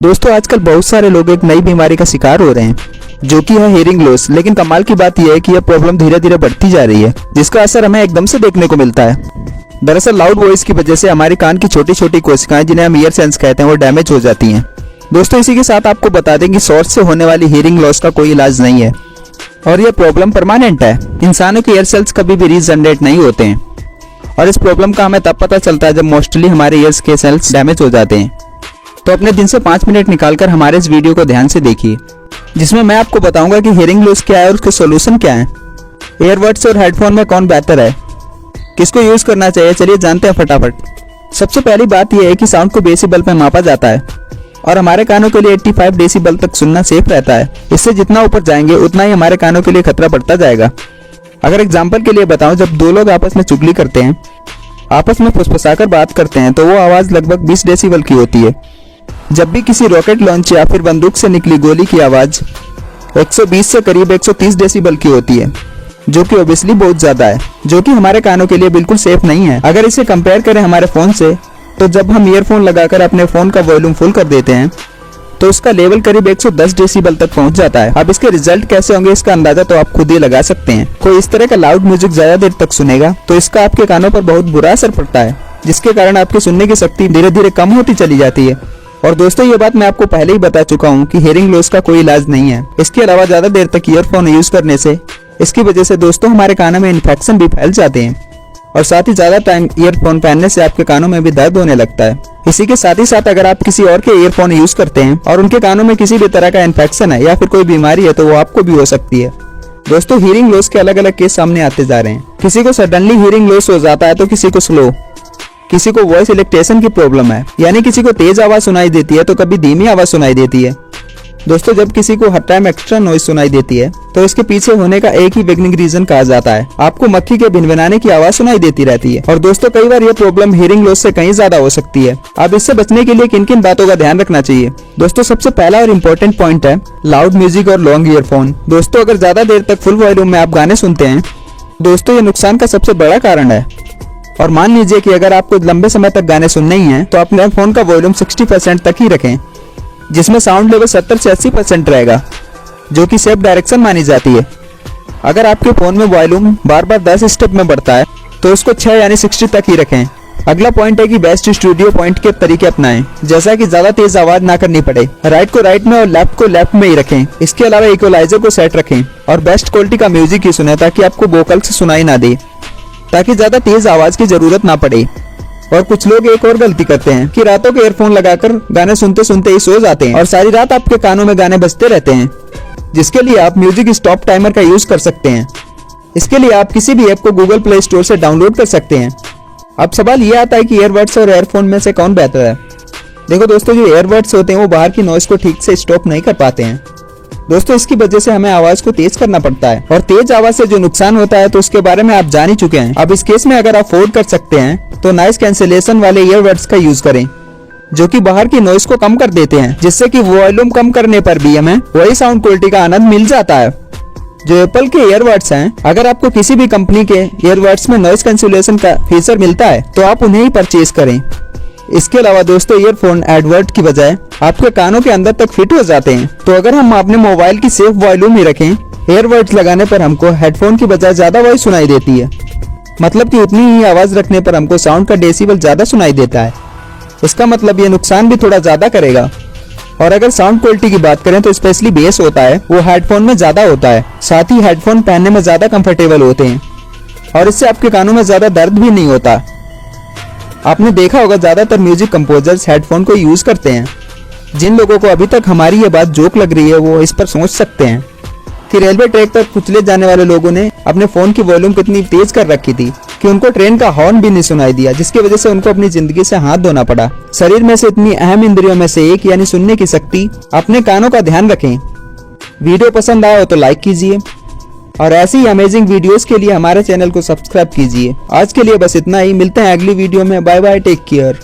दोस्तों आजकल बहुत सारे लोग एक नई बीमारी का शिकार हो रहे हैं जो कि है हियरिंग लॉस। लेकिन कमाल की बात यह है कि यह प्रॉब्लम धीरे धीरे बढ़ती जा रही है, जिसका असर हमें एकदम से देखने को मिलता है। दरअसल लाउड वॉइस की वजह से हमारी कान की छोटी छोटी कोशिकाएं, जिन्हें हम ईयर सेल्स कहते हैं, वो डैमेज हो जाती हैं। दोस्तों इसी के साथ आपको बता दें कि शॉर्ट से होने वाली हियरिंग लॉस का कोई इलाज नहीं है और यह प्रॉब्लम परमानेंट है। इंसानों के ईयर सेल्स कभी भी रीजनरेट नहीं होते हैं और इस प्रॉब्लम का हमें तब पता चलता है जब मोस्टली हमारे ईयर्स के सेल्स डैमेज हो जाते हैं। तो अपने दिन से 5 मिनट निकालकर हमारे इस वीडियो को ध्यान से देखिए, जिसमें मैं आपको बताऊंगा कि हियरिंग लॉस क्या है और उसके सॉल्यूशन क्या है। ईयरबड्स और हेडफोन में कौन बेहतर है, किसको यूज करना चाहिए, चलिए जानते हैं फटाफट। सबसे पहली बात यह है कि साउंड को डेसिबल में मापा जाता है और हमारे कानों के लिए 85 डेसिबल तक सुनना सेफ रहता है। इससे जितना ऊपर जाएंगे उतना ही हमारे कानों के लिए खतरा बढ़ता जाएगा। अगर एग्जाम्पल के लिए बताऊं, जब दो लोग आपस में चुगली करते हैं, आपस में फुसफुसाकर बात करते हैं, तो वो आवाज लगभग 20 डेसिबल की होती है। जब भी किसी रॉकेट लॉन्च या फिर बंदूक से निकली गोली की आवाज 120 से करीब 130 डेसिबल की होती है, जो कि ऑब्वियसली बहुत ज्यादा है, जो कि हमारे कानों के लिए बिल्कुल सेफ नहीं है। अगर इसे कंपेयर करें हमारे फोन से, तो जब हम ईयरफोन लगाकर अपने फोन का वॉल्यूम फुल कर देते हैं तो उसका लेवल करीब 110 डेसिबल तक पहुंच जाता है। अब इसके रिजल्ट कैसे होंगे इसका अंदाजा तो आप खुद ही लगा सकते हैं। कोई इस तरह का लाउड म्यूजिक ज्यादा देर तक सुनेगा तो इसका आपके कानों पर बहुत बुरा असर पड़ता है, जिसके कारण आपकी सुनने की शक्ति धीरे धीरे कम होती चली जाती है। और दोस्तों ये बात मैं आपको पहले ही बता चुका हूँ कि हियरिंग लॉस का कोई इलाज नहीं है। इसके अलावा ज्यादा देर तक ईयरफोन यूज करने से इसकी वजह से दोस्तों हमारे कानों में इन्फेक्शन भी फैल जाते हैं और साथ ही ज्यादा टाइम ईयरफोन पहनने से आपके कानों में भी दर्द होने लगता है। इसी के साथ ही साथ अगर आप किसी और के ईयरफोन यूज करते हैं और उनके कानों में किसी भी तरह का इन्फेक्शन है या फिर कोई बीमारी है, तो वो आपको भी हो सकती है। दोस्तों हियरिंग लॉस के अलग अलग केस सामने आते जा रहे हैं। किसी को सडनली हियरिंग लॉस हो जाता है तो किसी को स्लो, किसी को वॉइस इलेक्ट्रेशन की प्रॉब्लम है, यानी किसी को तेज आवाज सुनाई देती है तो कभी धीमी आवाज सुनाई देती है। दोस्तों जब किसी को हर टाइम एक्स्ट्रा नॉइज सुनाई देती है तो इसके पीछे होने का एक ही वैज्ञानिक रीजन कहा जाता है, आपको मक्खी के भिनभिनाने की आवाज सुनाई देती रहती है। और दोस्तों कई बार ये प्रॉब्लम हियरिंग लॉस से कहीं ज्यादा हो सकती है। अब इससे बचने के लिए किन किन बातों का ध्यान रखना चाहिए। दोस्तों सबसे पहला और इम्पोर्टेंट पॉइंट है लाउड म्यूजिक और लॉन्ग ईयरफोन। दोस्तों अगर ज्यादा देर तक फुल वॉल्यूम में आप गाने सुनते हैं, दोस्तों ये नुकसान का सबसे बड़ा कारण है। और मान लीजिए कि अगर आपको लंबे समय तक गाने सुनने ही हैं, तो अपने फोन का वॉल्यूम 60% तक ही रखें, जिसमें साउंड लेवल 70 से 80% रहेगा, जो कि सेफ डायरेक्शन मानी जाती है। अगर आपके फोन में वॉल्यूम बार बार 10 स्टेप में बढ़ता है तो उसको 6 यानी 60 तक ही रखें। अगला पॉइंट है कि बेस्ट स्टूडियो पॉइंट के तरीके अपनाएं, जैसा कि ज्यादा तेज आवाज ना करनी पड़े। राइट को राइट में और लेफ्ट को लेफ्ट में ही रखें। इसके अलावा इक्वलाइजर को सेट रखें और बेस्ट क्वालिटी का म्यूजिक ही सुने ताकि आपको वोकल से सुनाई ना दे, ताकि ज्यादा तेज आवाज की जरूरत ना पड़े। और कुछ लोग एक और गलती करते हैं कि रातों के ईयरफोन लगाकर गाने सुनते सुनते ही सो जाते हैं और सारी रात आपके कानों में गाने बजते रहते हैं, जिसके लिए आप म्यूजिक स्टॉप टाइमर का यूज कर सकते हैं। इसके लिए आप किसी भी ऐप को गूगल प्ले स्टोर से डाउनलोड कर सकते हैं। अब सवाल ये आता है कि ईयरबड्स और एयरफोन में से कौन बेहतर है। देखो दोस्तों, जो ईयरबड्स होते हैं वो बाहर की नॉइज को ठीक से स्टॉप नहीं कर पाते हैं। दोस्तों इसकी वजह से हमें आवाज को तेज करना पड़ता है और तेज आवाज से जो नुकसान होता है तो उसके बारे में आप जान ही चुके हैं। अब इस केस में अगर आप अफोर्ड कर सकते हैं तो नॉइज कैंसिलेशन वाले ईयरबड्स का यूज करें, जो कि बाहर की नॉइज को कम कर देते हैं, जिससे कि वॉल्यूम कम करने पर भी हमें वही साउंड क्वालिटी का आनंद मिल जाता है जो एप्पल के ईयरबड्स हैं। अगर आपको किसी भी कंपनी के ईयरबड्स में नॉइज कैंसिलेशन का फीचर मिलता है तो आप उन्हें ही परचेज करें। इसके अलावा दोस्तों ईयरफोन एडवर्ट की बजाय आपके कानों के अंदर तक फिट हो जाते हैं। तो अगर हम अपने मोबाइल की सेफ वॉल्यूम ही रखें, ईयरबड्स लगाने पर हमको हेडफोन की बजाय ज्यादा वॉइस सुनाई देती है, मतलब कि उतनी ही आवाज रखने पर हमको साउंड का डेसिबल ज्यादा सुनाई देता है। इसका मतलब ये नुकसान भी थोड़ा ज्यादा करेगा। और अगर साउंड क्वालिटी की बात करें तो स्पेशली बेस होता है वो हेडफोन में ज्यादा होता है। साथ ही हेडफोन पहनने में ज्यादा कंफर्टेबल होते हैं और इससे आपके कानों में ज्यादा दर्द भी नहीं होता। आपने देखा होगा ज्यादातर म्यूजिक कंपोजर्स हेडफोन को यूज करते हैं। जिन लोगों को अभी तक हमारी ये बात जोक लग रही है वो इस पर सोच सकते हैं कि रेलवे ट्रैक पर कुचले जाने वाले लोगों ने अपने फोन की वॉल्यूम कितनी तेज कर रखी थी कि उनको ट्रेन का हॉर्न भी नहीं सुनाई दिया, जिसकी वजह से उनको अपनी जिंदगी से हाथ धोना पड़ा। शरीर में से इतनी अहम इंद्रियों में से एक यानी सुनने की शक्ति, अपने कानों का ध्यान रखें। वीडियो पसंद आया हो तो लाइक कीजिए और ऐसी ही अमेजिंग वीडियोस के लिए हमारे चैनल को सब्सक्राइब कीजिए। आज के लिए बस इतना ही, मिलते हैं अगली वीडियो में। Bye bye, take care.